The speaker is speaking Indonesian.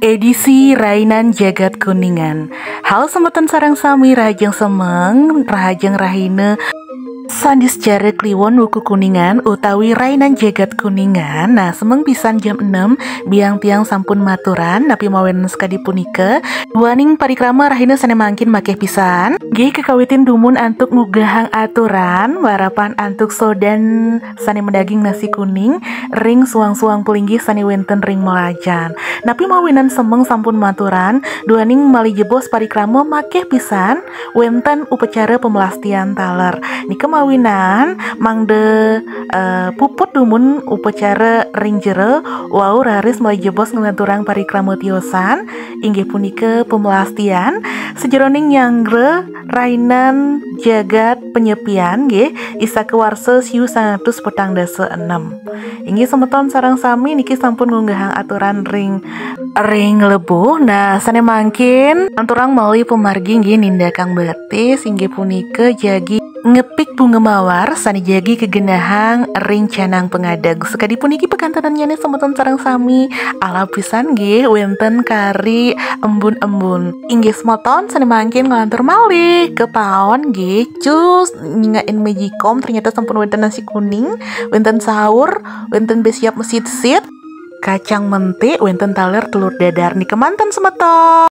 Edisi Rainan Jagat Kuningan. Halo semeton sarang sami rahajeng semeng, rahajeng rahine Sandis Jare Kliwon Wuku Kuningan utawi Rainan Jagat Kuningan. Nah, semeng pisan jam 6 biang tiang sampun maturan napi mawen sekadi punika duaning parikrama rahina sane mangkin makeh pisan nggih kekawitin dumun antuk ngugahang aturan warapan antuk sodan sane mendaging nasi kuning ring suang-suang pelinggi sane wenten ring melajan. Napi mawinan semeng sampun maturan duaning mali jebos parikrama makeh pisan wenten upacara pemelastian taler. Nika mawinan mangde puput dumun upacara ring jero wau raris mulai jebos ngelanturang parikrama tiosan inggih punika pemelastian sejeroning nyangre Rainan Jagat penyepian nggih isa kewarsa siu 146 inggih semeton sareng sami niki sampun ngunggahang aturan ring lebuh. Nah sane mangkin anturang melalui pemargi nggih nindakang batis inggih punika jagi ngepik bunga mawar sani jagi kegenahang ring canang pengadeg sekadi puniki pekantanannya semeton sareng sami ala pisan nggih wenten kari embun-embun inggih semeton sani mangkin ngelantur malih ke paon nggih cus nyingain mejikom ternyata sampun wenten nasi kuning wenten sahur wenten besiap mesit-sit kacang mentik wenten taler telur dadar nih kemanten semeton.